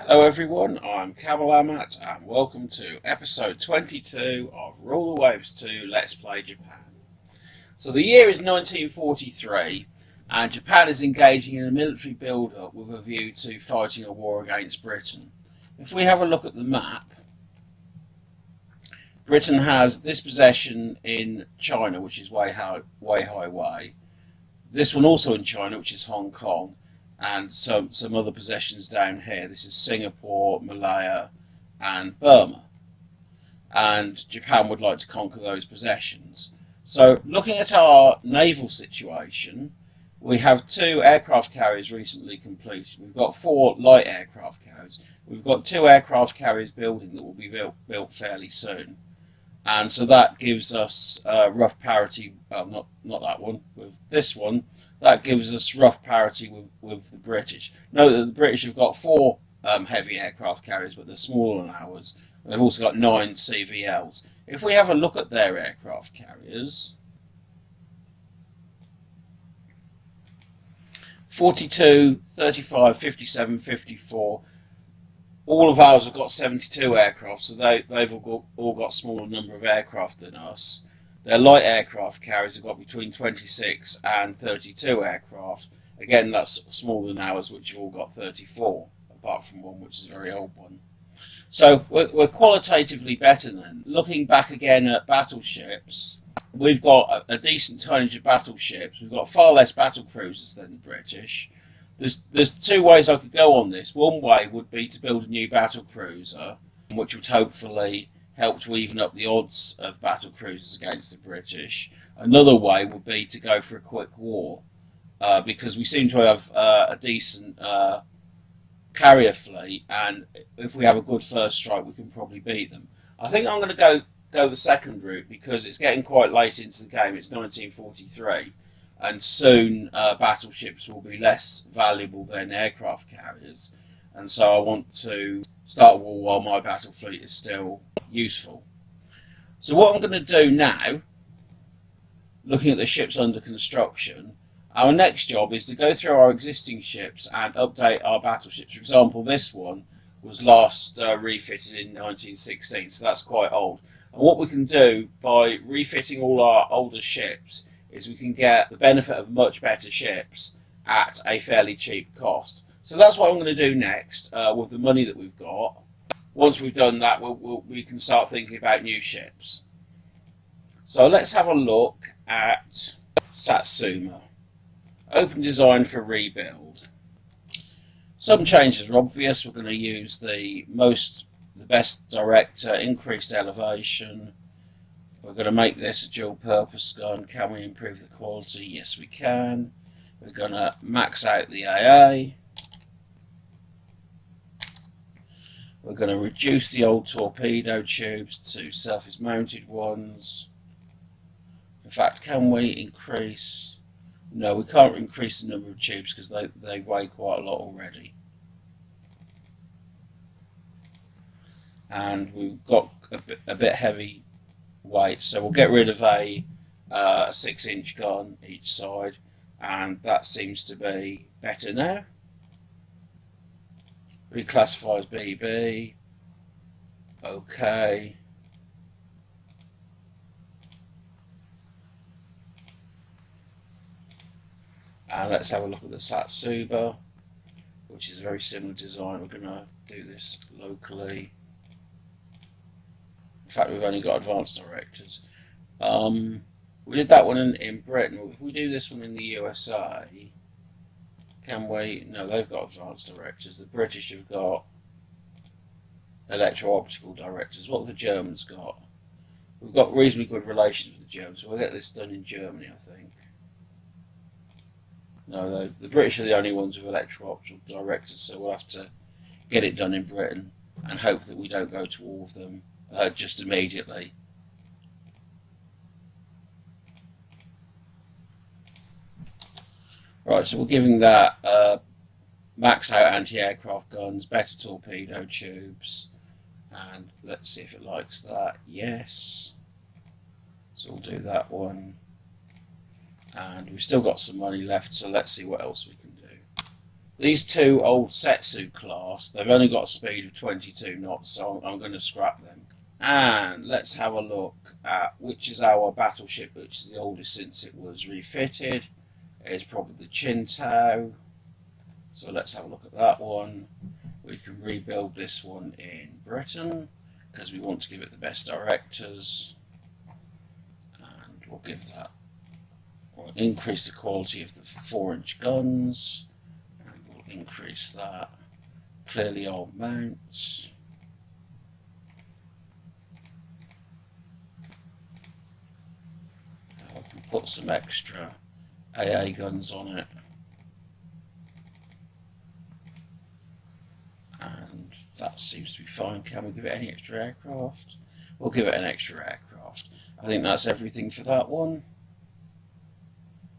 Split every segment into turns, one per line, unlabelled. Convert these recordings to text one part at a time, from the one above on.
Hello everyone, I'm Kamal Amat and welcome to episode 22 of Rule the Waves 2 Let's Play Japan. So the year is 1943 and Japan is engaging in a military build-up with a view to fighting a war against Britain. If we have a look at the map, Britain has this possession in China, which is Weihaiwei, this one also in China, which is Hong Kong, and some other possessions down here. This is Singapore, Malaya and Burma, and Japan would like to conquer those possessions. So looking at our naval situation, we have 2 aircraft carriers recently completed. We've got 4 light aircraft carriers. We've got 2 aircraft carriers building that will be built fairly soon, and so that gives us rough parity. Not that one, with this one. That gives us rough parity with the British. Note that the British have got 4 heavy aircraft carriers, but they're smaller than ours. They've also got 9 CVLs. If we have a look at their aircraft carriers, 42, 35, 57, 54. All of ours have got 72 aircraft, so they've all got a smaller number of aircraft than us. Their light aircraft carriers have got between 26 and 32 aircraft. Again, that's smaller than ours, which have all got 34, apart from one which is a very old one. So we're qualitatively better then. Looking back again at battleships, we've got a decent tonnage of battleships. We've got far less battle cruisers than the British. There's 2 ways I could go on this. One way would be to build a new battle cruiser, which would hopefully help to even up the odds of battle cruisers against the British. Another way would be to go for a quick war, because we seem to have a decent carrier fleet, and if we have a good first strike, we can probably beat them. I think I'm going to go the second route because it's getting quite late into the game. It's 1943. And soon battleships will be less valuable than aircraft carriers, and so I want to start a war while my battle fleet is still useful. So what I'm going to do now, looking at the ships under construction, our next job is to go through our existing ships and update our battleships. For example, this one was last refitted in 1916, so that's quite old. And what we can do by refitting all our older ships is we can get the benefit of much better ships at a fairly cheap cost. So that's what I'm going to do next with the money that we've got. Once we've done that, we can start thinking about new ships. So let's have a look at Satsuma. Open design for rebuild. Some changes are obvious. We're going to use the best director, increased elevation. We're going to make this a dual purpose gun. Can we improve the quality? Yes, we can. We're going to max out the AA. We're going to reduce the old torpedo tubes to surface mounted ones. In fact, can we increase? No, we can't increase the number of tubes because they weigh quite a lot already. And we've got a bit heavy weight, so we'll get rid of a 6-inch gun each side, and that seems to be better now. Reclassify as BB. Okay. And let's have a look at the Satsuma, which is a very similar design. We're going to do this locally. In fact, we've only got advanced directors. We did that one in Britain. If we do this one in the USA, can we? No, they've got advanced directors. The British have got electro-optical directors. What have the Germans got? We've got reasonably good relations with the Germans, so we'll get this done in Germany, I think. No, the British are the only ones with electro-optical directors, so we'll have to get it done in Britain and hope that we don't go to war with them just immediately. Right, so we're giving that max out anti-aircraft guns, better torpedo tubes, and let's see if it likes that. Yes. So we'll do that one. And we've still got some money left, so let's see what else we can do. These two old Setsu class, they've only got a speed of 22 knots, so I'm going to scrap them. And let's have a look at which is our battleship, which is the oldest since it was refitted. It's probably the Qingtao. So let's have a look at that one. We can rebuild this one in Britain because we want to give it the best directors. And we'll give that, we'll increase the quality of the 4-inch guns. And we'll increase that. Clearly old mounts. We can put some extra AA guns on it. And that seems to be fine. Can we give it any extra aircraft? We'll give it an extra aircraft. I think that's everything for that one.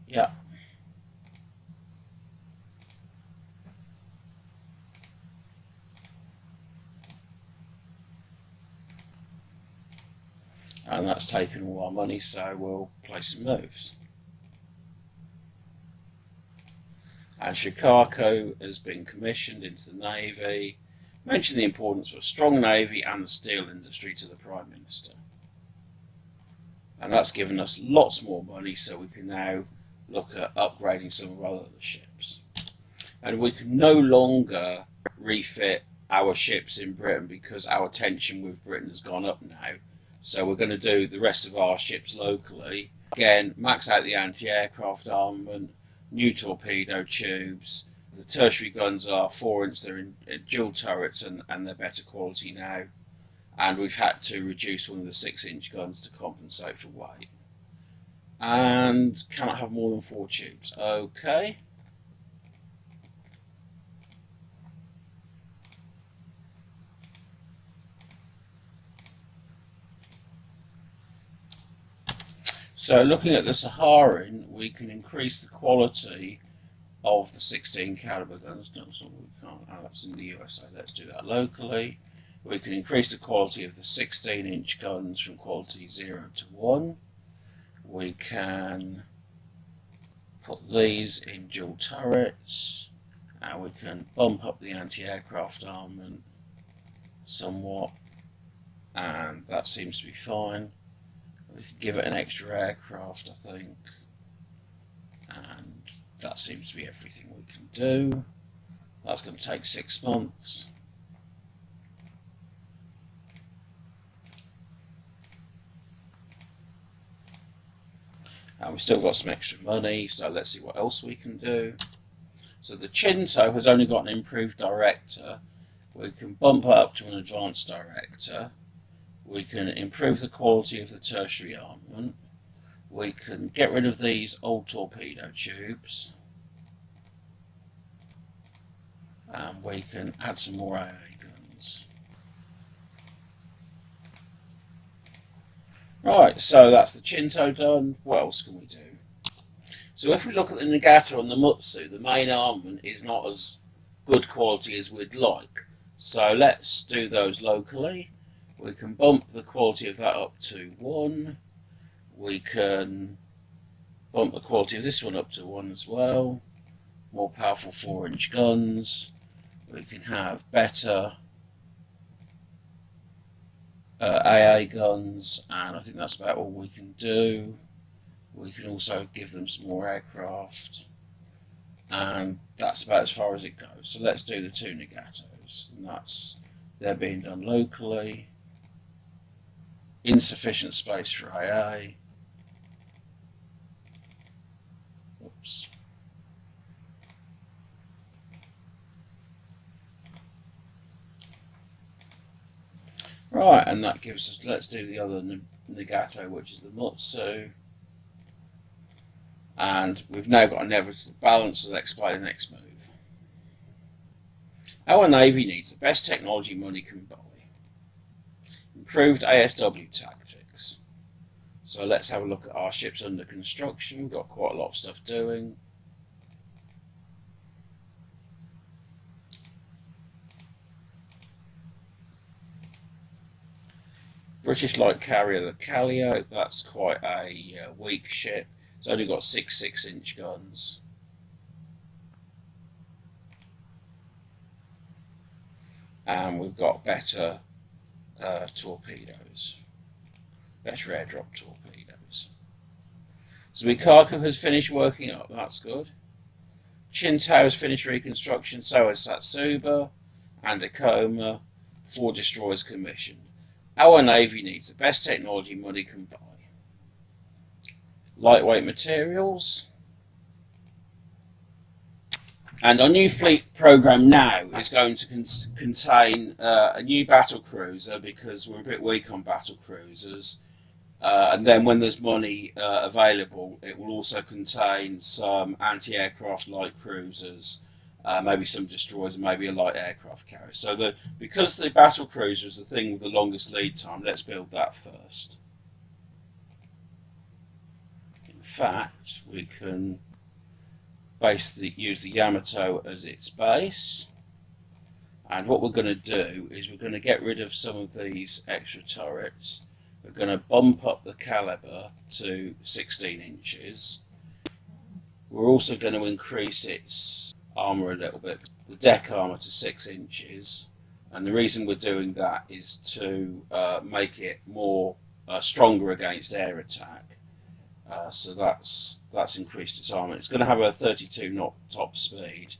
Yeah. And that's taken all our money, so we'll play some moves. And Chicago has been commissioned into the Navy. Mention the importance of a strong Navy and the steel industry to the Prime Minister. And that's given us lots more money, so we can now look at upgrading some of our other ships. And we can no longer refit our ships in Britain because our tension with Britain has gone up now. So we're going to do the rest of our ships locally. Again, max out the anti-aircraft armament, new torpedo tubes. The tertiary guns are 4-inch, they're in dual turrets and they're better quality now. And we've had to reduce one of the 6-inch guns to compensate for weight. And cannot have more than 4 tubes. Okay. So looking at the Saharan, we can increase the quality of the 16 caliber guns. No, so we can't. Oh, that's in the USA. Let's do that locally. We can increase the quality of the 16-inch guns from quality 0 to 1. We can put these in dual turrets. And we can bump up the anti-aircraft armament somewhat. And that seems to be fine. We can give it an extra aircraft, I think. And that seems to be everything we can do. That's going to take 6 months. And we've still got some extra money, so let's see what else we can do. So the Qingtao has only got an improved director. We can bump it up to an advanced director. We can improve the quality of the tertiary armament. We can get rid of these old torpedo tubes. And we can add some more AA guns. Right, so that's the Qingtao done. What else can we do? So if we look at the Nagato and the Mutsu, the main armament is not as good quality as we'd like. So let's do those locally. We can bump the quality of that up to 1. We can bump the quality of this one up to 1 as well. More powerful 4-inch guns. We can have better AA guns, and I think that's about all we can do. We can also give them some more aircraft, and that's about as far as it goes. So let's do the 2 Nagatos, and they're being done locally. Insufficient space for AA. Oops. Right, and that gives us, let's do the other Nagato, which is the Mutsu. And we've now got a inevitable balance, so let's play the next move. Our Navy needs the best technology money can buy. Improved ASW tactics. So let's have a look at our ships under construction. We've got quite a lot of stuff doing. British light carrier, the Calliope, that's quite a weak ship. It's only got 6 6-inch guns. and we've got better torpedoes, better airdrop torpedoes. Zuikaku has finished working up, that's good. Qingdao has finished reconstruction, so has Satsuba and Akoma, 4 destroyers commissioned. Our Navy needs the best technology money can buy. Lightweight materials. And our new fleet program now is going to contain a new battle cruiser, because we're a bit weak on battle cruisers. And then when there's money available, it will also contain some anti-aircraft light cruisers, maybe some destroyers, and maybe a light aircraft carrier. So because the battle cruiser is the thing with the longest lead time, let's build that first. In fact, we can use the Yamato as its base. And what we're going to do is we're going to get rid of some of these extra turrets. We're going to bump up the caliber to 16 inches. We're also going to increase its armour a little bit, the deck armour to 6 inches. And the reason we're doing that is to make it more stronger against air attack. So that's increased its armour. It's going to have a 32 knot top speed.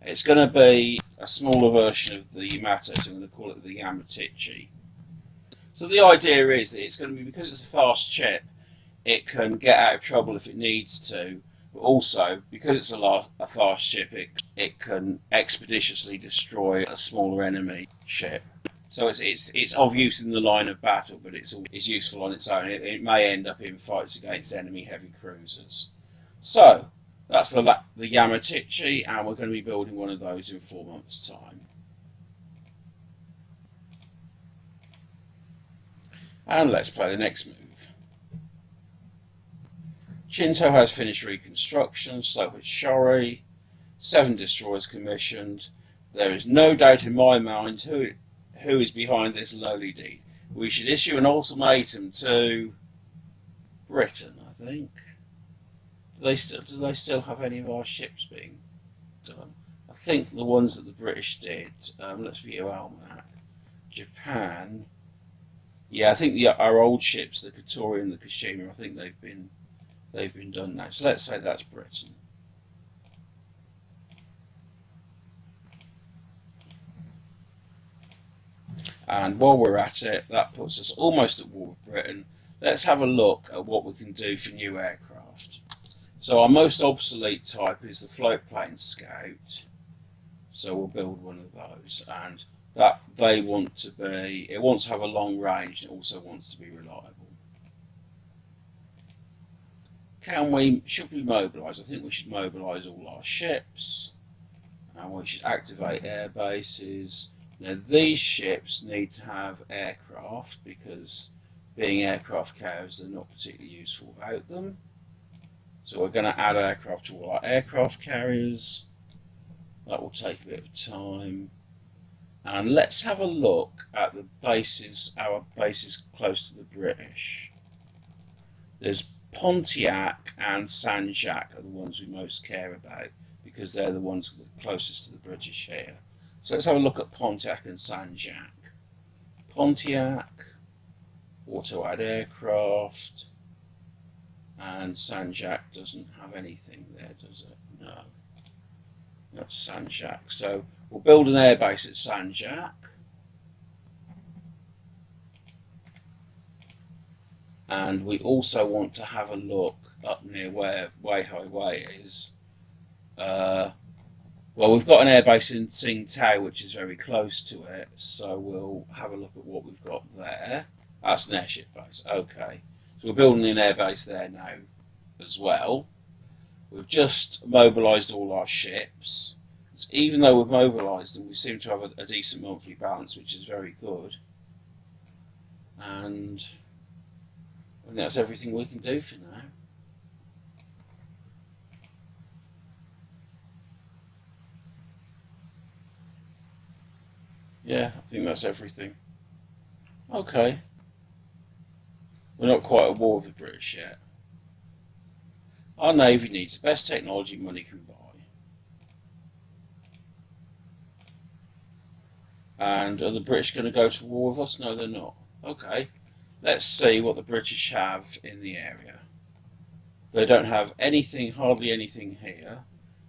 It's going to be a smaller version of the Yamato, so I'm going to call it the Yamatichi. So the idea is that it's going to be, because it's a fast ship, it can get out of trouble if it needs to, but also because it's a fast ship, it can expeditiously destroy a smaller enemy ship. So it's of use in the line of battle, but it's useful on its own. It may end up in fights against enemy heavy cruisers. So that's the Yamatichi, and we're going to be building one of those in 4 months' time. And let's play the next move. Qingdao has finished reconstruction, so has Shori. 7 destroyers commissioned. There is no doubt in my mind who is behind this lowly deed. We should issue an ultimatum to Britain, I think. Do they still have any of our ships being done? I think the ones that the British did. Let's view Almanac. Japan. Yeah, I think our old ships, the Katori and the Kashima, I think they've been done now. So let's say that's Britain. And while we're at it, that puts us almost at war with Britain. Let's have a look at what we can do for new aircraft. So our most obsolete type is the float plane Scout. So we'll build one of those, and that it wants to have a long range, and it also wants to be reliable. Should we mobilise? I think we should mobilise all our ships, and we should activate air bases. Now these ships need to have aircraft, because being aircraft carriers, they're not particularly useful without them. So we're going to add aircraft to all our aircraft carriers. That will take a bit of time. And let's have a look at the bases, our bases close to the British. There's Pontiac and Saint Jacques are the ones we most care about, because they're the ones closest to the British here. So let's have a look at Pontiac and Saint Jacques. Pontiac, auto add aircraft, and Saint Jacques doesn't have anything there, does it? No. That's Saint Jacques. So we'll build an airbase at Saint Jacques. And we also want to have a look up near where Weihaiwei is. Well, we've got an airbase in Tsingtao, which is very close to it, so we'll have a look at what we've got there. That's an airship base, okay. So we're building an airbase there now as well. We've just mobilised all our ships. So even though we've mobilised them, we seem to have a decent monthly balance, which is very good. And I think that's everything we can do for now. Yeah, I think that's everything. Okay. We're not quite at war with the British yet. Our Navy needs the best technology money can buy. And are the British going to go to war with us? No, they're not. Okay, let's see what the British have in the area. They don't have anything, hardly anything here.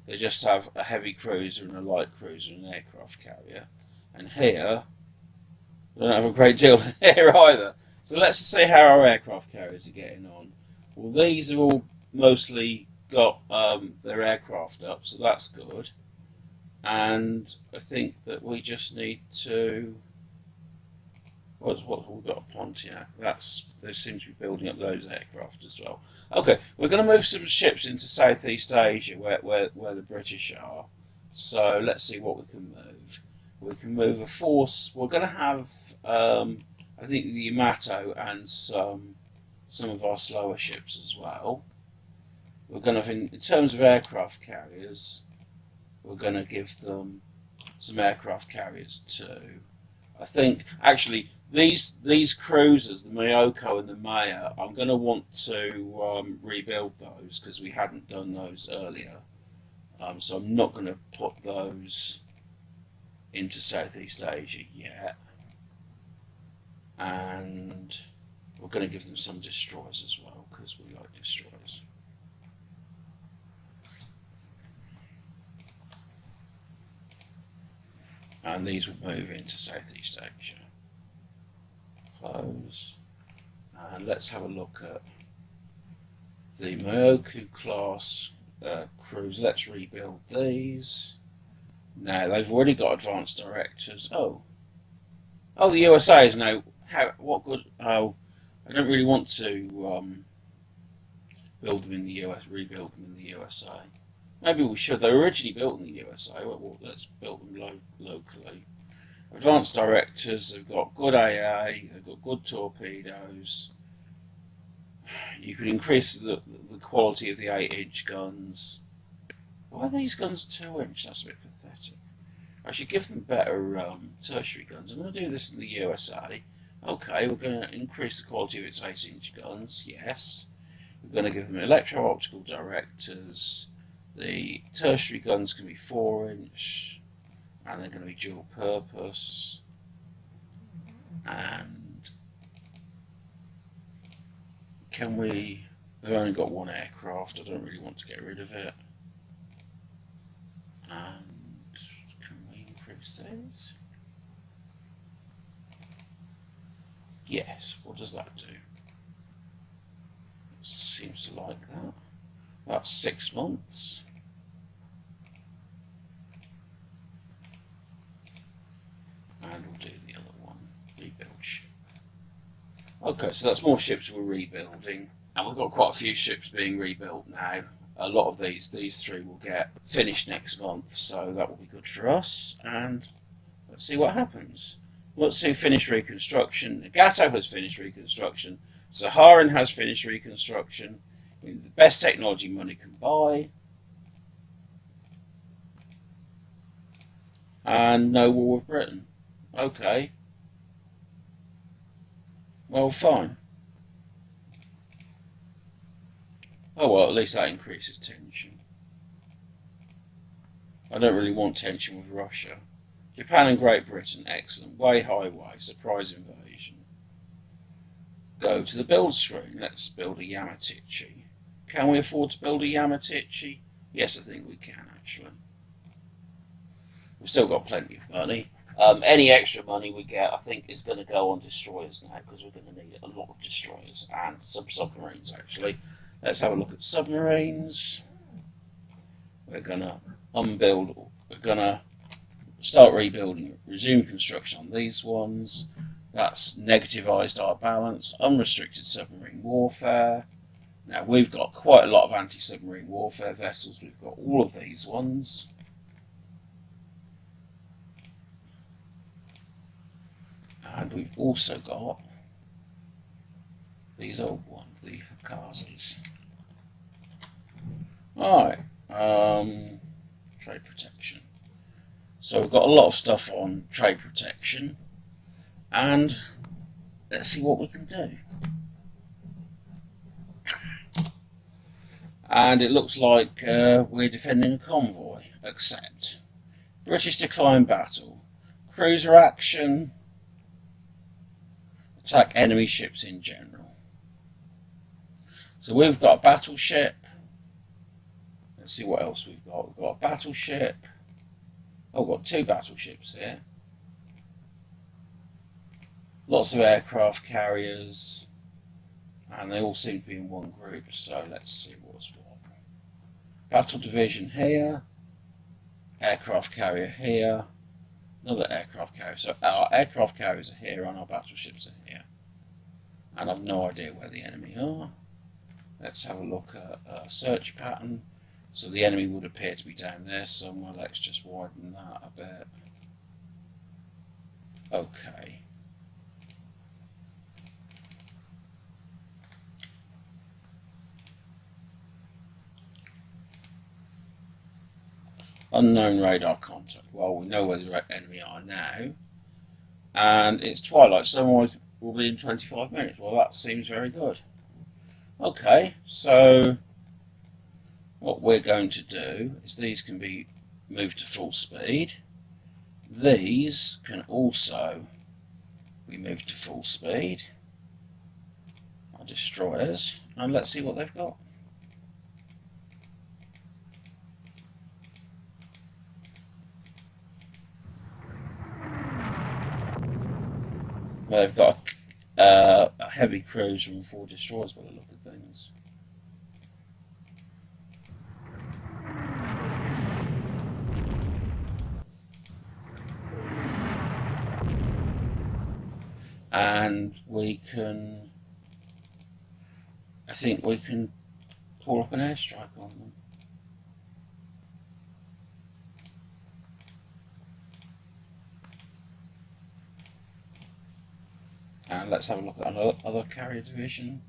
They just have a heavy cruiser and a light cruiser and an aircraft carrier. And here, they don't have a great deal here either. So let's see how our aircraft carriers are getting on. Well, these are all mostly got their aircraft up, so that's good. And I think that we just need to. What we've got a Pontiac. They seem to be building up those aircraft as well. Okay, we're going to move some ships into Southeast Asia where the British are. So let's see what we can move. We can move a force. We're going to have I think the Yamato and some of our slower ships as well. We're going to, in terms of aircraft carriers, we're going to give them some aircraft carriers too. I think actually these cruisers, the Myoko and the Maya, I'm going to want to rebuild those because we hadn't done those earlier. So I'm not going to put those into Southeast Asia yet. And we're going to give them some destroyers as well because we like destroyers. And these will move into Southeast Asia. Close. And let's have a look at the Myoku class crews. Let's rebuild these. Now they've already got advanced directors. Oh, the USA is now. What good? Oh, I don't really want to build them in the US. Rebuild them in the USA. Maybe we should. They were originally built in the USA. Well, let's build them locally. Advanced directors, they've got good AA, they've got good torpedoes. You could increase the quality of the 8-inch guns. Why are these guns 2-inch? That's a bit pathetic. I should give them better tertiary guns. I'm going to do this in the USA. Okay, we're going to increase the quality of its 8-inch guns, yes. We're going to give them electro-optical directors. The tertiary guns can be 4-inch, and they're going to be dual purpose. And we've only got one aircraft, I don't really want to get rid of it. And can we increase these? Yes, what does that do? It seems to like that. That's 6 months. And we'll do the other one, rebuild ship. Okay, so that's more ships we're rebuilding. And we've got quite a few ships being rebuilt now. A lot of these three will get finished next month, so that will be good for us. And let's see what happens. Let's see finished reconstruction. Nagato has finished reconstruction. Saharan has finished reconstruction. The best technology money can buy. And no war with Britain. Okay. Well, fine. Oh well, at least that increases tension. I don't really want tension with Russia. Japan and Great Britain, excellent. Weihaiwei, surprise invasion. Go to the build screen. Let's build a Yamatichi. Can we afford to build a Yamatichi? Yes, I think we can, actually. We've still got plenty of money. Any extra money we get, I think, is going to go on destroyers now, because we're going to need a lot of destroyers and some submarines, actually. Let's have a look at submarines. We're going to unbuild, we're going to start rebuilding, resume construction on these ones. That's negativized our balance. Unrestricted submarine warfare. Now, we've got quite a lot of anti-submarine warfare vessels. We've got all of these ones. And we've also got these old ones, the Hakazis. Alright, trade protection. So we've got a lot of stuff on trade protection, and let's see what we can do. And it looks like we're defending a convoy, except British decline battle. cruiser action, attack enemy ships in general. So we've got a battleship. Let's see what else we've got. We've got a battleship. Oh, we've got 2 battleships here. Lots of aircraft carriers. And they all seem to be in one group. So let's see what's what. Battle division here. Aircraft carrier here. Another aircraft carrier. So our aircraft carriers are here and our battleships are here. And I've no idea where the enemy are. Let's have a look at a search pattern. So the enemy would appear to be down there somewhere. Let's just widen that a bit. Okay. Unknown radar contact. Well, we know where the enemy are now. And it's twilight. Sunrise will be in 25 minutes. Well, that seems very good. Okay, so what we're going to do is these can be moved to full speed. These can also be moved to full speed. Our destroyers. And let's see what they've got. They've got a heavy cruiser and 4 destroyers by the look of things. And we can, I think we can pull up an airstrike on them. And let's have a look at another carrier division.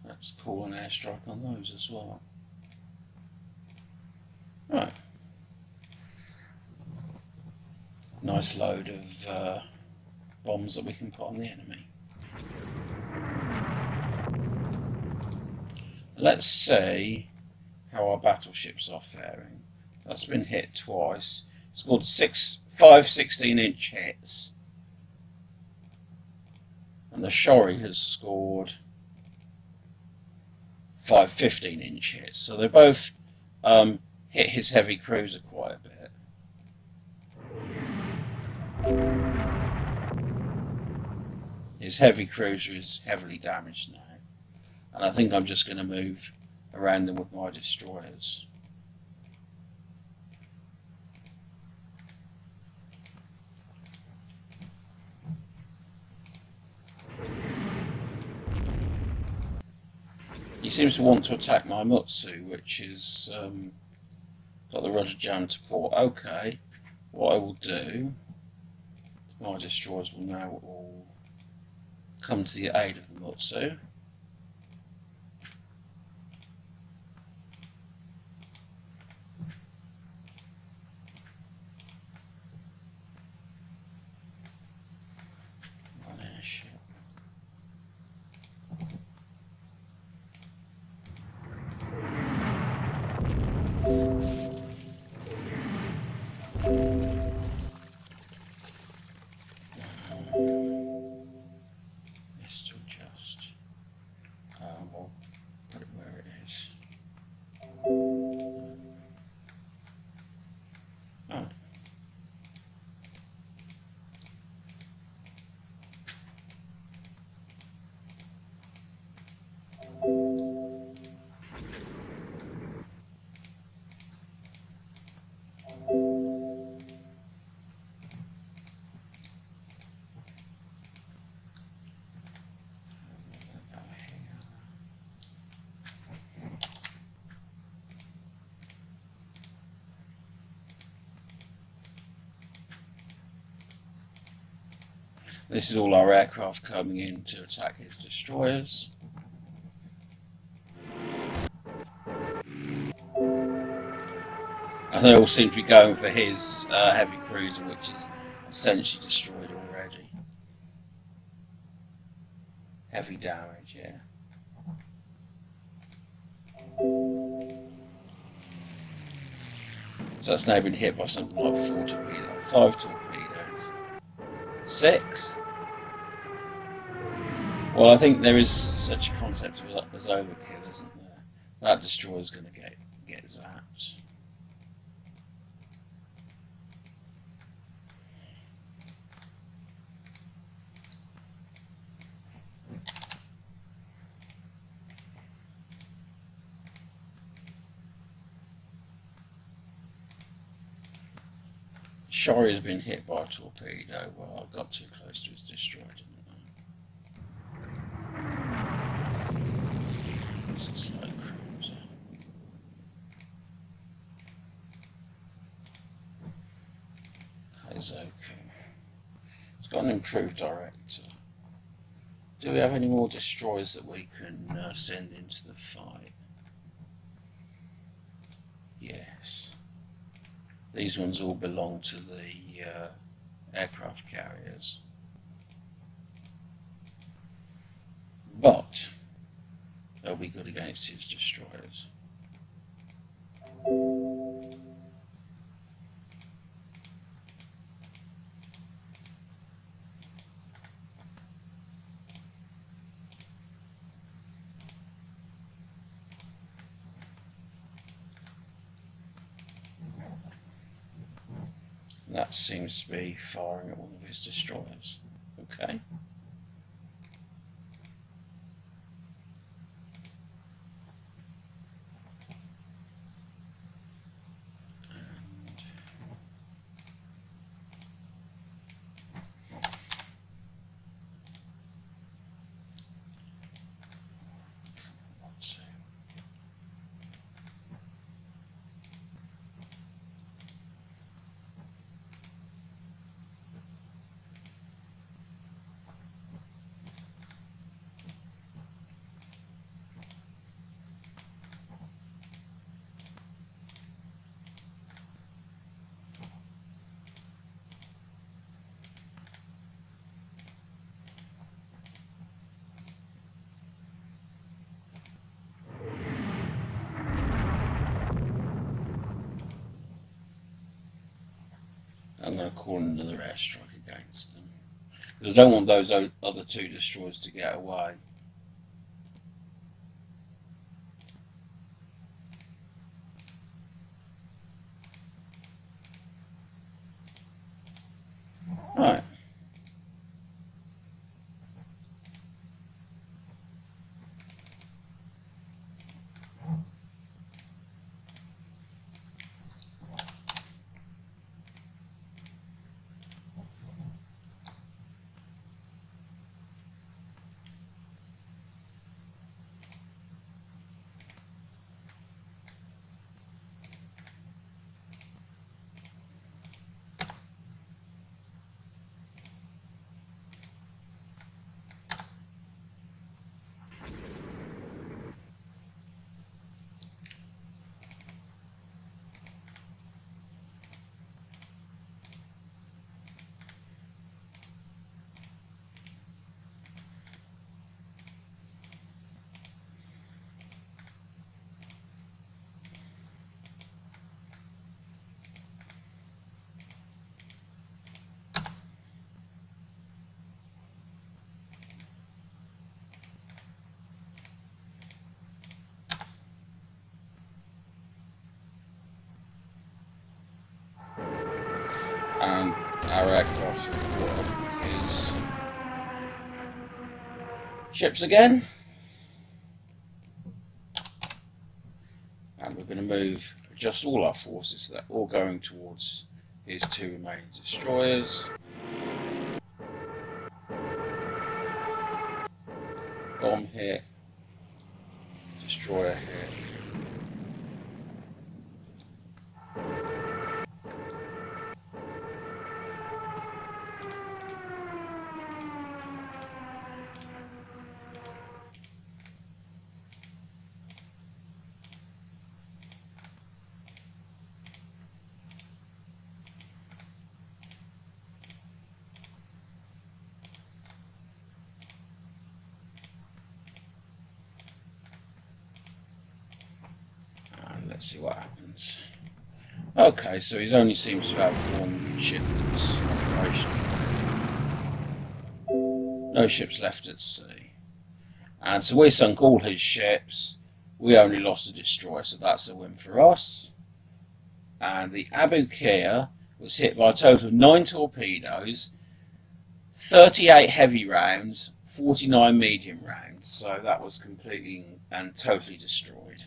Let's call an airstrike on those as well. Right. Nice load of bombs that we can put on the enemy. Let's see how our battleships are faring. That's been hit twice. Scored 5 16-inch hits. And the Shori has scored 5 15-inch hits. So they both hit his heavy cruiser quite a bit. His heavy cruiser is heavily damaged now. And I think I'm just going to move around them with my destroyers. He seems to want to attack my Mutsu, which is got the rudder jammed to port. Okay, what I will do, my destroyers will now all come to the aid of the Mutsu. One airship. This to adjust. We'll put it where it is. Oh. This is all our aircraft coming in to attack his destroyers. And they all seem to be going for his heavy cruiser, which is essentially destroyed already. Heavy damage, yeah. So that's now been hit by something like 5 torpedoes. 6. Well, I think there is such a concept as overkill, isn't there? That destroyer's going to get zapped. Shori has been hit by a torpedo. Well, I got too close to his destroyer, didn't I? This is like cruiser. Heizoku. It's got an improved director. Do we have any more destroyers that we can send into the fight? Yes. These ones all belong to the aircraft carriers. But they'll be good against his destroyers. That seems to be firing at one of his destroyers. Okay. I'm going to call another airstrike against them. Because I don't want those other 2 destroyers to get away. Right. And our aircraft have caught up with his ships again. And we're going to move just all our forces, they're all going towards his 2 remaining destroyers. Bomb hit, destroyer hit. Let's see what happens. Okay, so he only seems to have 1 ship that's operational. No ships left at sea. And so we sunk all his ships. We only lost a destroyer, so that's a win for us. And the Abu Kia was hit by a total of 9 torpedoes, 38 heavy rounds, 49 medium rounds. So that was completely and totally destroyed.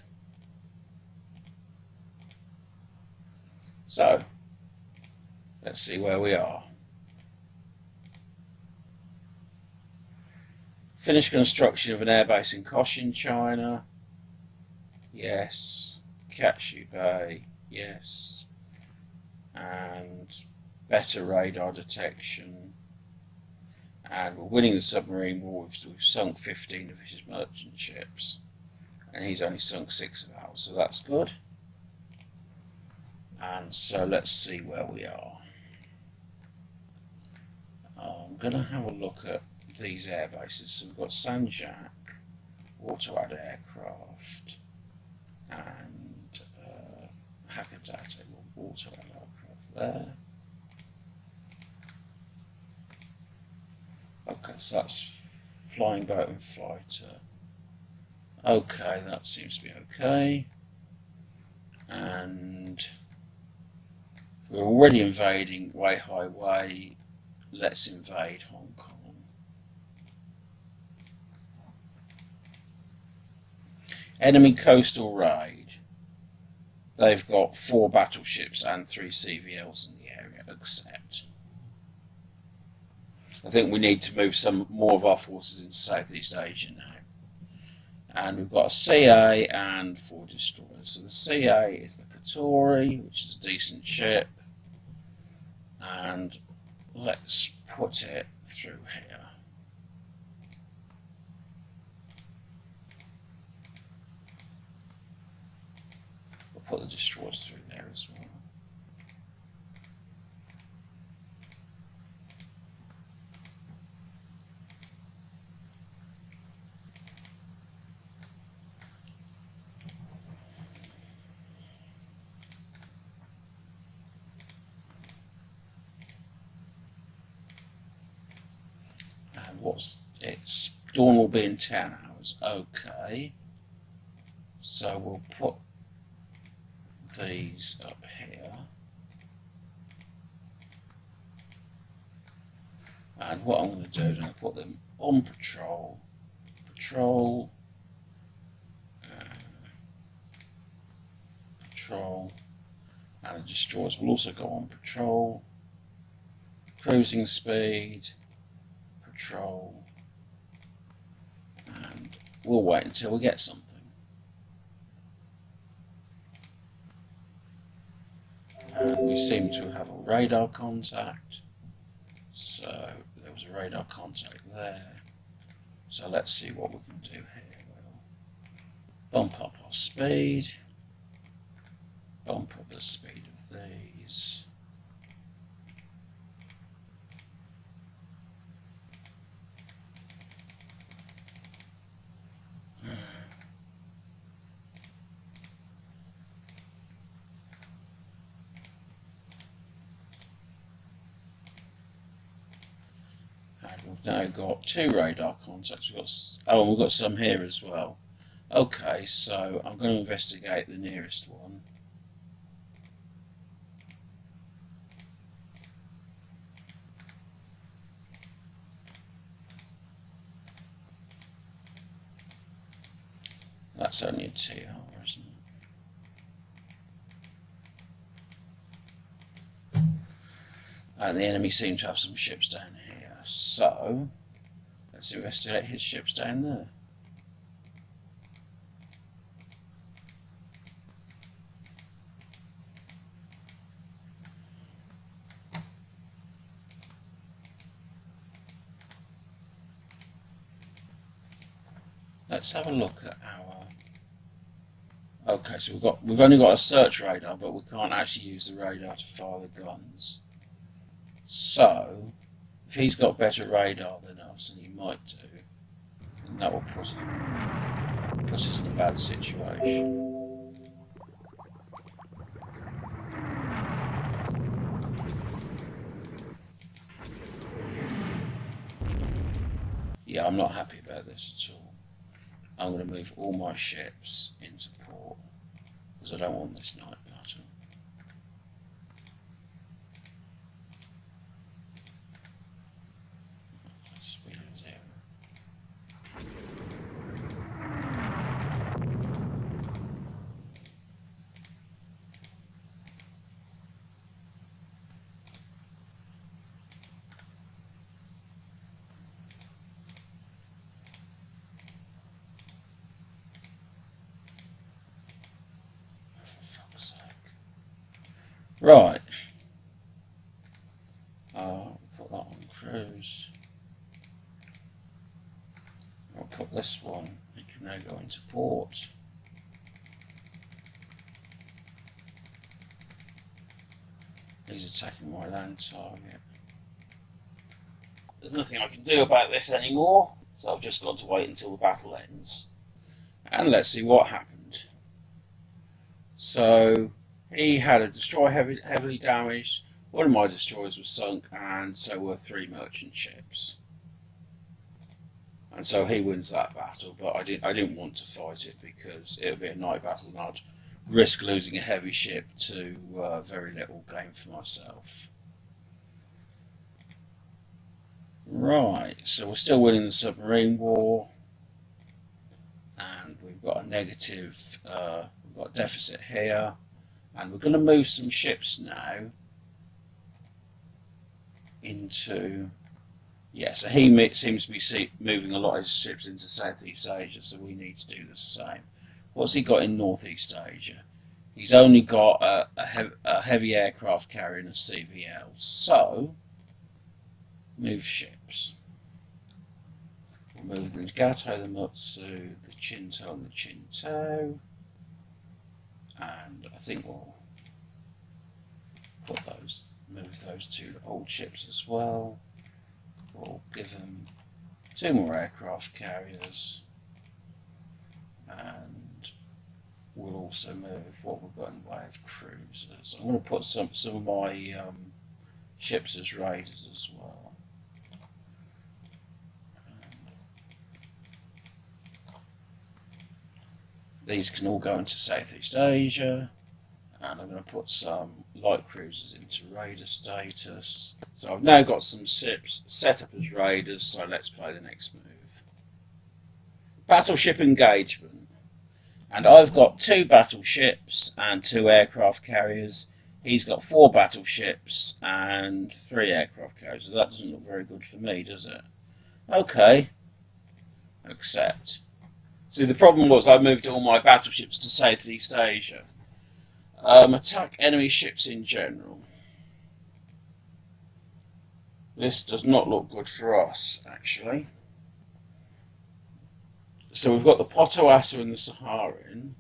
So, let's see where we are. Finished construction of an airbase in Cochin, China. Yes. Katshu Bay. Yes. And better radar detection. And we're winning the submarine war. We've sunk 15 of his merchant ships. And he's only sunk 6 of ours, so that's good. And so let's see where we are. I'm going to have a look at these air bases. So we've got Sanjak, auto-ad aircraft, and Hakodate, auto-ad aircraft there. Okay, so that's flying boat and fighter. Okay, that seems to be okay. And we're already invading Weihaiwei. Let's invade Hong Kong. Enemy coastal raid. They've got 4 battleships and 3 CVLs in the area, accept. I think we need to move some more of our forces into Southeast Asia now. And we've got a CA and 4 destroyers. So the CA is the Katori, which is a decent ship. And let's put it through here. We'll put the destroyers through there as well. Its dawn will be in 10 hours. Okay, so we'll put these up here, and what I'm going to do is I'm going to put them on patrol, and the destroyers will also go on patrol, cruising speed, patrol, and we'll wait until we get something. And we seem to have a radar contact, so there was a radar contact there. So let's see what we can do here. We'll bump up our speed, bump up the speed of these. We've now got 2 radar contacts. We've got some here as well. Okay, so I'm going to investigate the nearest one. That's only a TR, isn't it? And the enemy seem to have some ships down here. So, let's investigate his ships down there. Let's have a look at our... Okay, so we've only got a search radar, but we can't actually use the radar to fire the guns. So, if he's got better radar than us, and he might do, then that will put us in a bad situation. Yeah, I'm not happy about this at all. I'm going to move all my ships into port because I don't want this night battle. Speed of 0. Right. Put that on cruise. I'll put this one. It can now go into port. He's attacking my land target. There's nothing I can do about this anymore, so I've just got to wait until the battle ends. And let's see what happened. So he had a destroyer heavily damaged, one of my destroyers was sunk, and so were 3 merchant ships. And so he wins that battle, but I didn't want to fight it because it would be a night battle and I'd risk losing a heavy ship to very little gain for myself. Right, so we're still winning the submarine war, and we've got a negative, we've got a deficit here, and we're going to move some ships now into, yeah, so he seems to be moving a lot of his ships into Southeast Asia, so we need to do the same. What's he got in Northeast Asia? He's only got a heavy aircraft carrier and a CVL, so move ships. We'll move the Gato, the Mutsu, the Chinto and the Chinto, and I think we'll move those 2 old ships as well. We'll give them 2 more aircraft carriers, and we'll also move what we've got in the way of cruisers. I'm going to put some of my ships as raiders as well. These can all go into Southeast Asia, and I'm going to put some light cruisers into raider status. So I've now got some ships set up as raiders, so let's play the next move. Battleship engagement. And I've got 2 battleships and 2 aircraft carriers. He's got 4 battleships and 3 aircraft carriers. So that doesn't look very good for me, does it? Okay. Accept. See, the problem was I moved all my battleships to Southeast Asia. Attack enemy ships in general. This does not look good for us, actually. So we've got the Potoasa and the Saharan.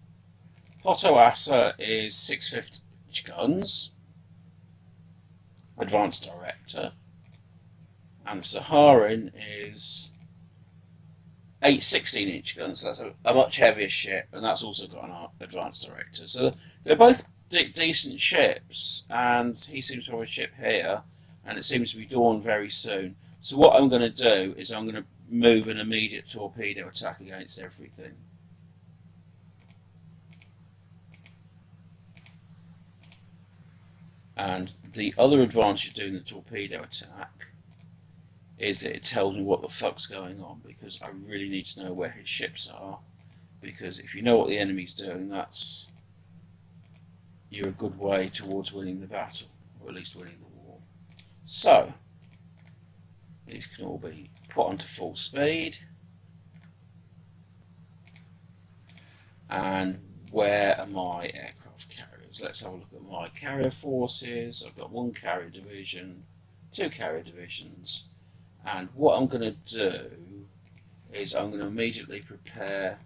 Potoasa is 650 guns, advanced director, and the Saharan is 8 16-inch guns. That's a much heavier ship, and that's also got an advanced director. So they're both decent ships, and he seems to have a ship here, and it seems to be dawn very soon. So what I'm going to do is I'm going to move an immediate torpedo attack against everything. And the other advantage of doing the torpedo attack is that it tells me what the fuck's going on, because I really need to know where his ships are, because if you know what the enemy's doing, you're a good way towards winning the battle, or at least winning the war. So these can all be put onto full speed, and where are my aircraft carriers? Let's have a look at my carrier forces. I've got 1 carrier division, 2 carrier divisions. And what I'm going to do is I'm going to immediately prepare.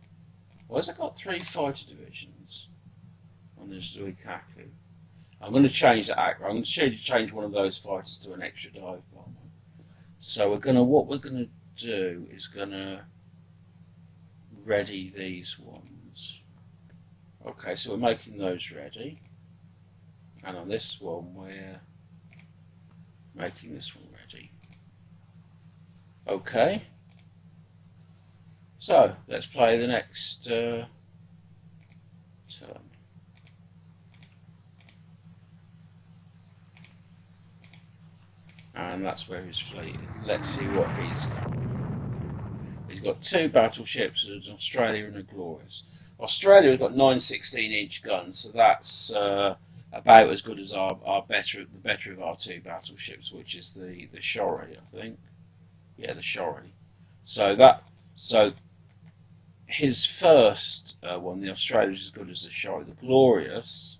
Why has it got 3 fighter divisions on the Zuikaku? I'm going to change that. I'm going to change one of those fighters to an extra dive bomber. So what we're going to do is going to ready these ones. Okay, so we're making those ready, and on this one we're making this one ready. Okay, So let's play the next turn. And that's where his fleet is. Let's see what he's got. He's got two battleships, an Australia and a Glorious. Australia's got 9 16-inch guns, so that's about as good as our the better of our two battleships, which is the Shorey, I think. Yeah, the Shorey. So his first one, the Australia, is as good as the Shorey. The Glorious.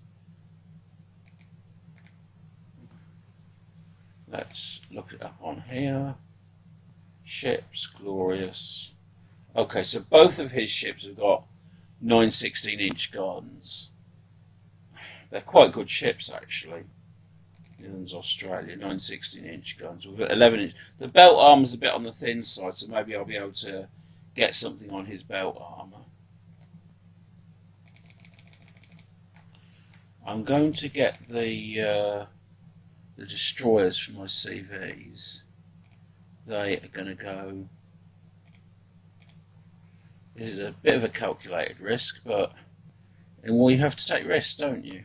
Let's look it up on here. Ships, Glorious. Okay, so both of his ships have got 9 16-inch guns. They're quite good ships, actually. England's Australia, 9 16-inch guns. We've got 11-inch. The belt armor's a bit on the thin side, so maybe I'll be able to get something on his belt armor. I'm going to get the destroyers for my CVs. They are going to go. This is a bit of a calculated risk, but in war you have to take risks, don't you?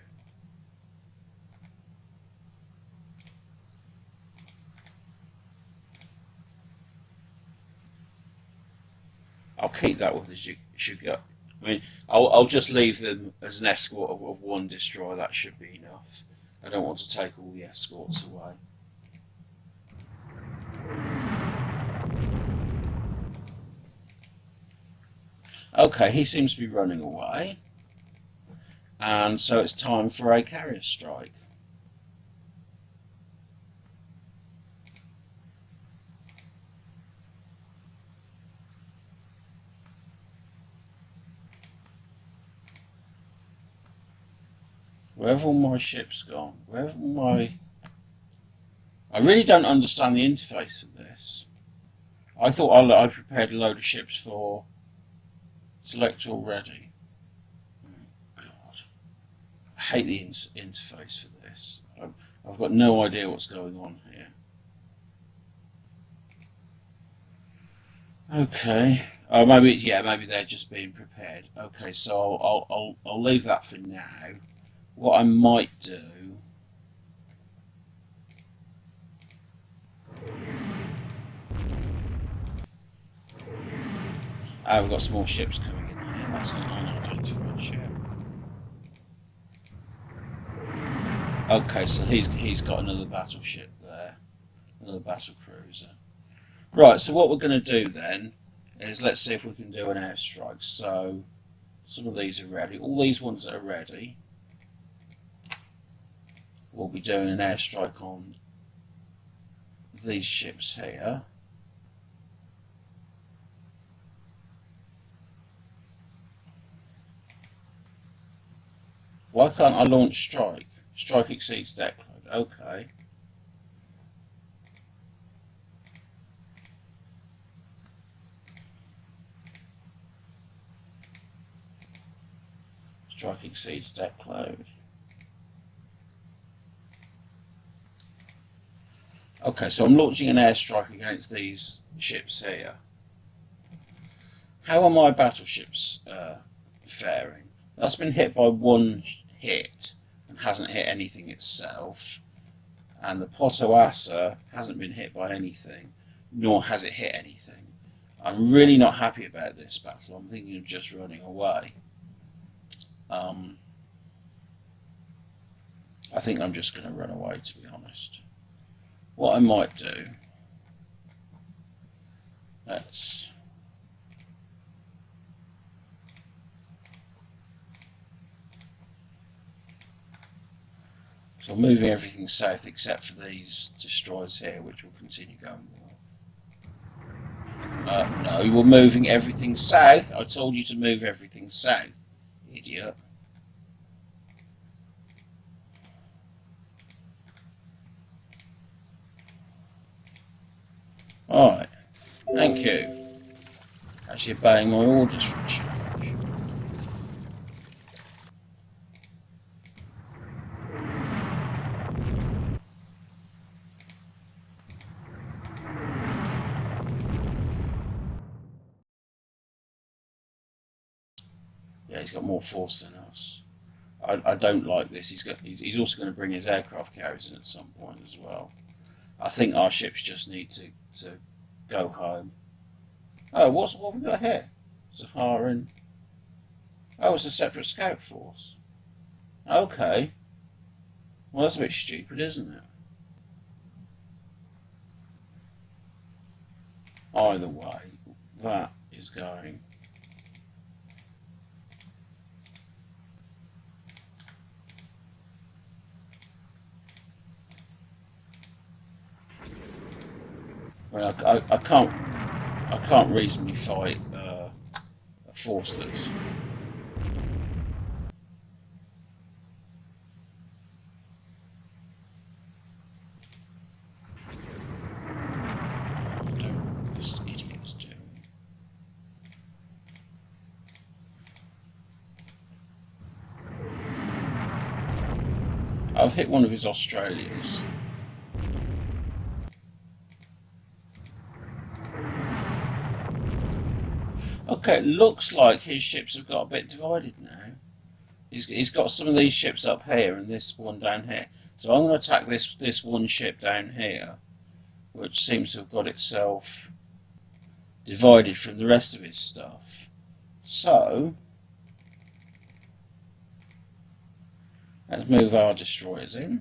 I'll keep that with the Sugar. I mean, I'll just leave them as an escort of one destroyer. That should be enough. I don't want to take all the escorts away. Okay, he seems to be running away. And so it's time for a carrier strike. Where have all my ships gone? Where have all my... I really don't understand the interface for this. I thought I prepared a load of ships for select already. Oh, God. I hate the interface for this. I've got no idea what's going on here. Okay. Oh, maybe they're just being prepared. Okay, so I'll leave that for now. What I might do. Oh, we've got some more ships coming in here. That's an unidentified ship. Okay, so he's got another battleship there, another battle cruiser. Right, so what we're going to do then is let's see if we can do an airstrike. So some of these are ready. All these ones that are ready, we'll be doing an airstrike on these ships here. Why can't I launch strike? Strike exceeds deck load. Okay. Strike exceeds deck load. Okay, so I'm launching an airstrike against these ships here. How are my battleships faring? That's been hit by one hit and hasn't hit anything itself. And the Potawatomi hasn't been hit by anything, nor has it hit anything. I'm really not happy about this battle. I'm thinking of just running away. I think I'm just going to run away, to be honest. What I might do, so I'm moving everything south except for these destroyers here, which will continue going north. No, we're moving everything south. I told you to move everything south, idiot. Alright, thank you. Actually obeying my orders for a change. Yeah, he's got more force than us. I don't like this. He's also going to bring his aircraft carriers in at some point as well. I think our ships just need to go home. Oh, what have we got here? Saharan. Oh, it's a separate scout force. Okay. Well, that's a bit stupid, isn't it? Either way, that is going. Well, I can't reasonably fight a force that's. I don't know what this idiot is doing. I've hit one of his Australians. Okay, it looks like his ships have got a bit divided now. He's got some of these ships up here and this one down here. So I'm going to attack this one ship down here, which seems to have got itself divided from the rest of his stuff. So let's move our destroyers in.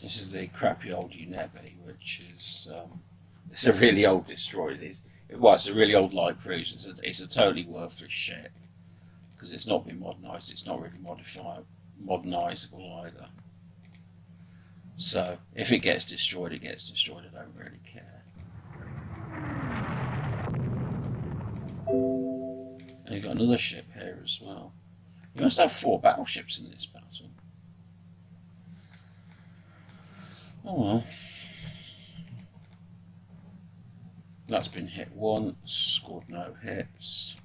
This is the crappy old Unebi, which is it's a really old destroyer. It's a really old light cruiser. It's a totally worthless ship because it's not been modernised. It's not really modernisable either. So if it gets destroyed, it gets destroyed. I don't really care. And you've got another ship here as well. You must have 4 battleships in this battle. Oh well. That's been hit once, scored no hits.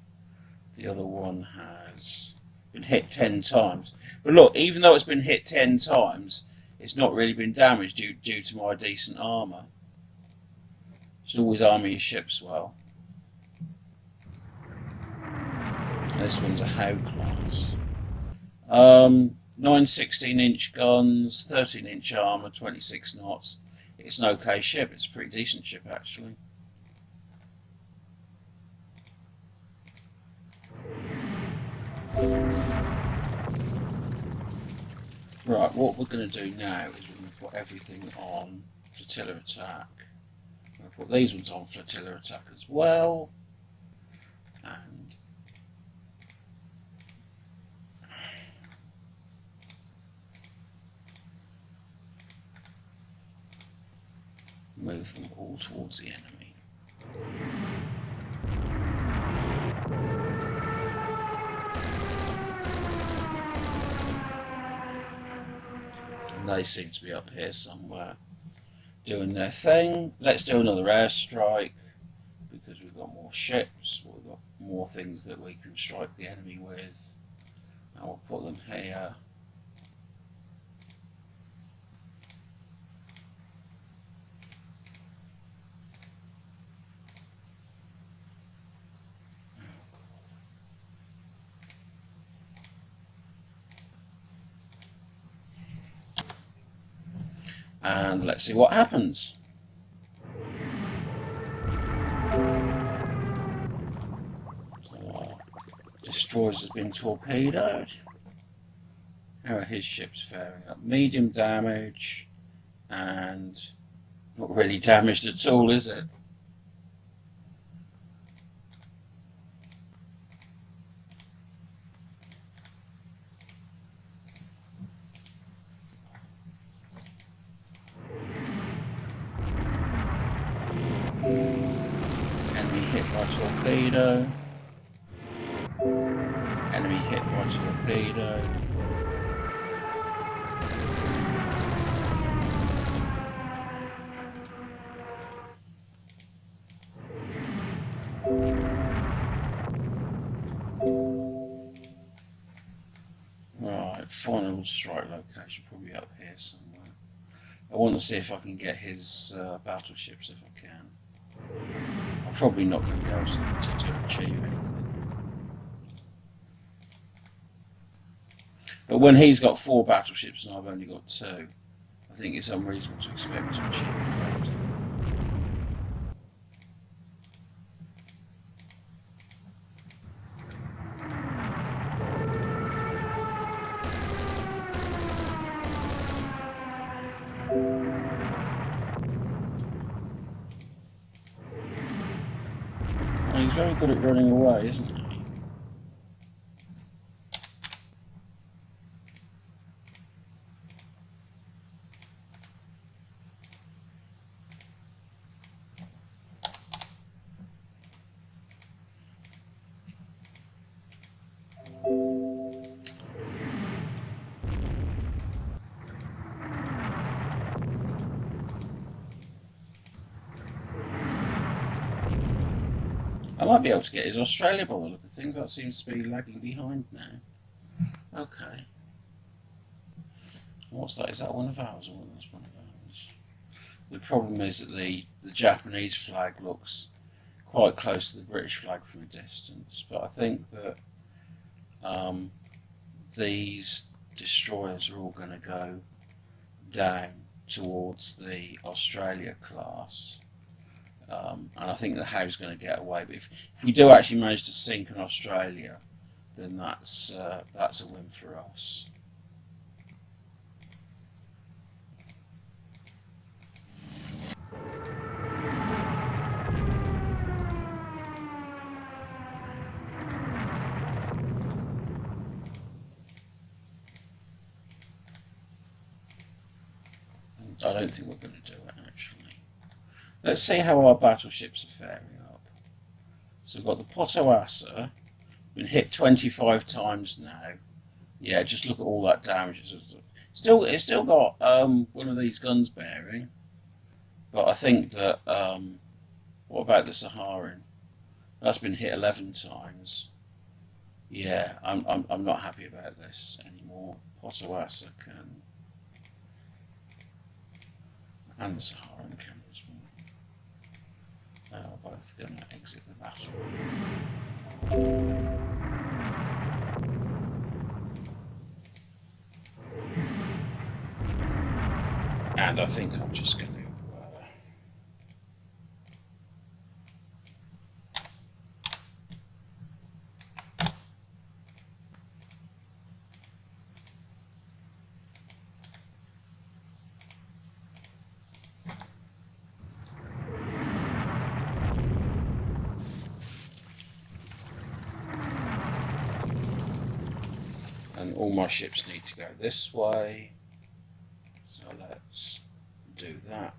The other one has been hit 10 times. But look, even though it's been hit 10 times, it's not really been damaged due to my decent armour. You should always armour your ships well. This one's a Howe class. 9 16-inch guns, 13-inch armour, 26 knots. It's an okay ship. It's a pretty decent ship, actually. Right, what we're going to do now is we're going to put everything on flotilla attack. I'm going to put these ones on flotilla attack as well. And move them all towards the enemy. And they seem to be up here somewhere doing their thing. Let's do another airstrike because we've got more ships, we've got more things that we can strike the enemy with. And we'll put them here. And let's see what happens. So, destroyers has been torpedoed. How are his ships faring up? Medium damage and not really damaged at all, is it? hit by torpedo. Enemy hit by torpedo. Right, final strike location, probably up here somewhere. I want to see if I can get his battleships if I can. I'm probably not going to be able to achieve anything. But when he's got 4 battleships and I've only got 2, I think it's unreasonable to expect to achieve it. And he's very good at running away, isn't he? I might be able to get his Australia by the look of things. That seems to be lagging behind now. Okay. What's that? Is that one of ours or that's one of ours? The problem is that the Japanese flag looks quite close to the British flag from a distance, but I think that these destroyers are all going to go down towards the Australia class. And I think the Howe's going to get away. But if we do actually manage to sink an Australia, then that's a win for us. I don't think we're going to do it actually. Let's see how our battleships are faring up. So we've got the Potawatomi, been hit 25 times now. Yeah, just look at all that damage. It's still got one of these guns bearing, but I think that what about the Saharan? That's been hit 11 times. Yeah, I'm not happy about this anymore. Potawatomi can, and the Saharan can as well. We're both going to exit the battle. And I think I'm just going to and all my ships need to go this way, so let's do that.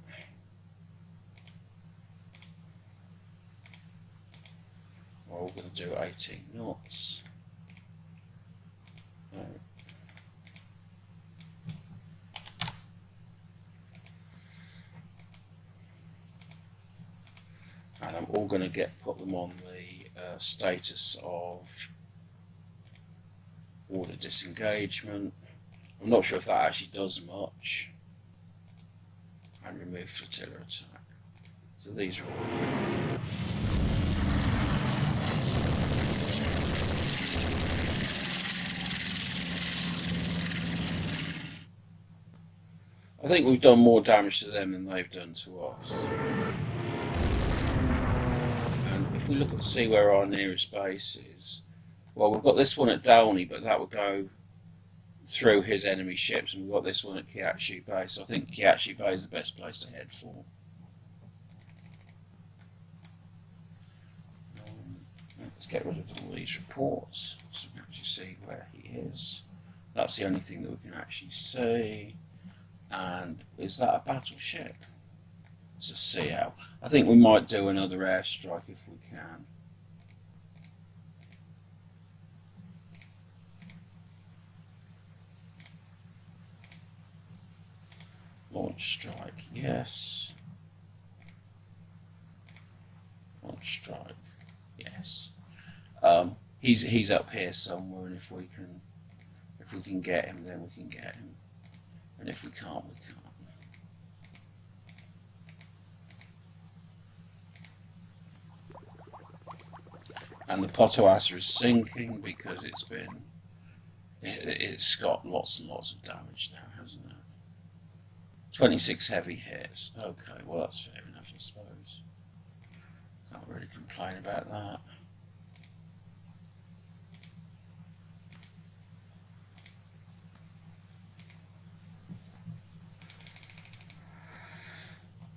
We're all going to do 18 knots. No. And I'm all going to put them on the status of order disengagement. I'm not sure if that actually does much. And remove flotilla attack. So these are all. I think we've done more damage to them than they've done to us. And if we look and see where our nearest base is, well, we've got this one at Downey, but that would go through his enemy ships, and we've got this one at Kiachi Bay, so I think Kiachi Bay is the best place to head for. Let's get rid of all these reports so we can actually see where he is. That's the only thing that we can actually see. And is that a battleship? It's a CL. I think we might do another airstrike if we can. Launch strike, yes. Launch strike, yes. He's up here somewhere, and if we can get him, then we can get him, and if we can't, we can't. And the Potoasa is sinking because it's got lots and lots of damage now, hasn't it? 26 heavy hits. Okay, well that's fair enough, I suppose. Can't really complain about that.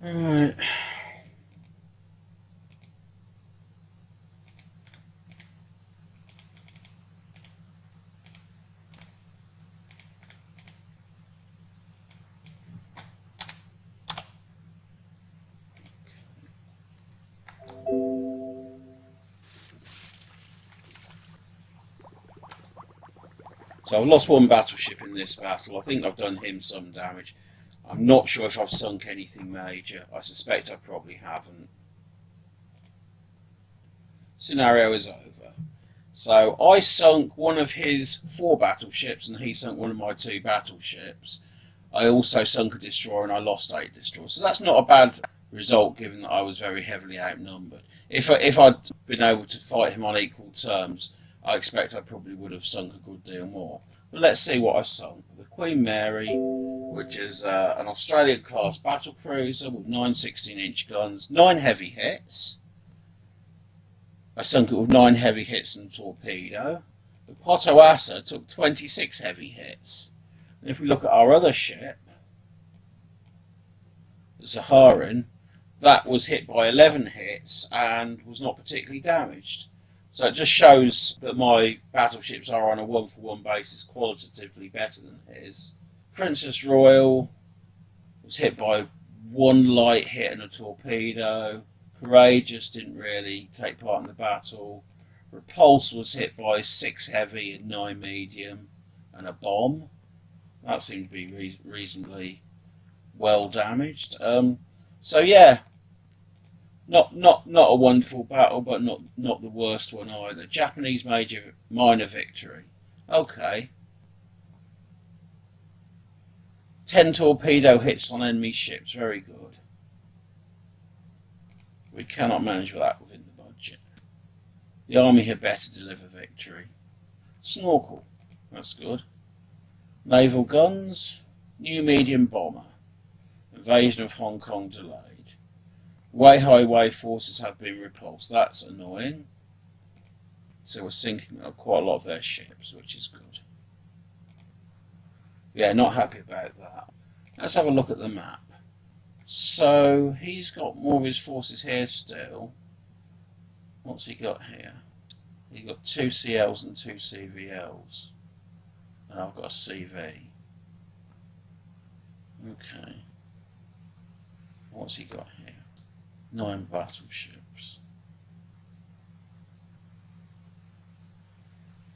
Alright. So I've lost one battleship in this battle. I think I've done him some damage. I'm not sure if I've sunk anything major. I suspect I probably haven't. Scenario is over. So I sunk one of his 4 battleships and he sunk one of my 2 battleships. I also sunk a destroyer and I lost 8 destroyers. So that's not a bad result given that I was very heavily outnumbered. If I'd been able to fight him on equal terms, I expect I probably would have sunk a good deal more. But let's see what I sunk. The Queen Mary, which is an Australian-class battle cruiser with 9 16-inch guns, 9 heavy hits. I sunk it with 9 heavy hits and a torpedo. The Potoasa took 26 heavy hits. And if we look at our other ship, the Saharan, that was hit by 11 hits and was not particularly damaged. So it just shows that my battleships are on a 1-for-1 basis qualitatively better than his. Princess Royal was hit by 1 light hit and a torpedo. Courageous didn't really take part in the battle. Repulse was hit by 6 heavy and 9 medium and a bomb. That seemed to be reasonably well damaged. So yeah, not a wonderful battle, but not the worst one either. Japanese minor victory. Okay. 10 torpedo hits on enemy ships. Very good. We cannot manage with that within the budget. The army had better deliver victory. Snorkel. That's good. Naval guns. New medium bomber. Invasion of Hong Kong delayed. Weihaiwei forces have been repulsed. That's annoying. So we're sinking quite a lot of their ships, which is good. Yeah, not happy about that. Let's have a look at the map. So he's got more of his forces here still. What's he got here? He's got 2 CLs and 2 CVLs. And I've got a CV. Okay. What's he got here? 9 battleships.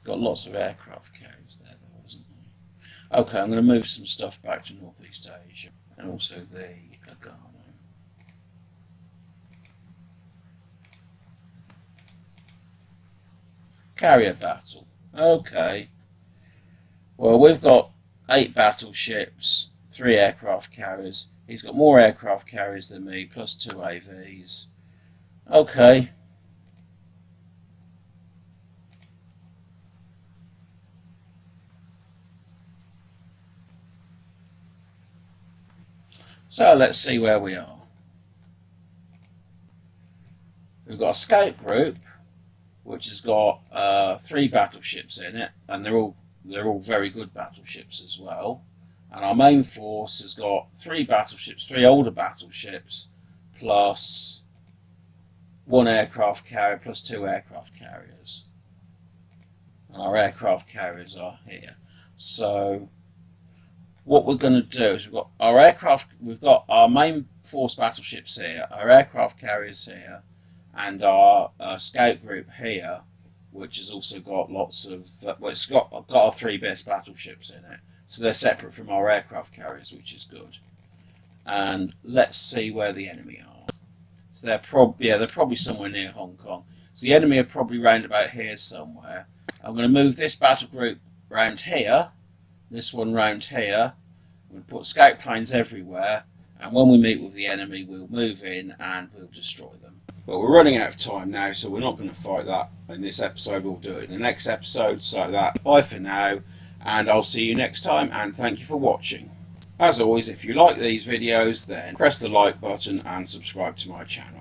Got lots of aircraft carriers there, though, hasn't he? Okay, I'm going to move some stuff back to Northeast Asia and also the Agano. Carrier battle. Okay. Well, we've got 8 battleships, 3 aircraft carriers. He's got more aircraft carriers than me, plus 2 AVs. Okay. So let's see where we are. We've got a scout group, which has got 3 battleships in it, and they're all very good battleships as well. And our main force has got 3 battleships, 3 older battleships, plus 1 aircraft carrier, plus 2 aircraft carriers. And our aircraft carriers are here. So what we're going to do is we've got our aircraft, we've got our main force battleships here, our aircraft carriers here, and our scout group here, which has also got lots of, well, it's got our three best battleships in it, so they're separate from our aircraft carriers, which is good. And let's see where the enemy are. So they're probably somewhere near Hong Kong. So the enemy are probably round about here somewhere. I'm going to move this battle group round here, this one round here. I'm going to put scout planes everywhere, and when we meet with the enemy, we'll move in and we'll destroy them. But we're running out of time now, so we're not going to fight that in this episode. We'll do it in the next episode. So bye for now, and I'll see you next time, and thank you for watching. As always, if you like these videos, then press the like button and subscribe to my channel.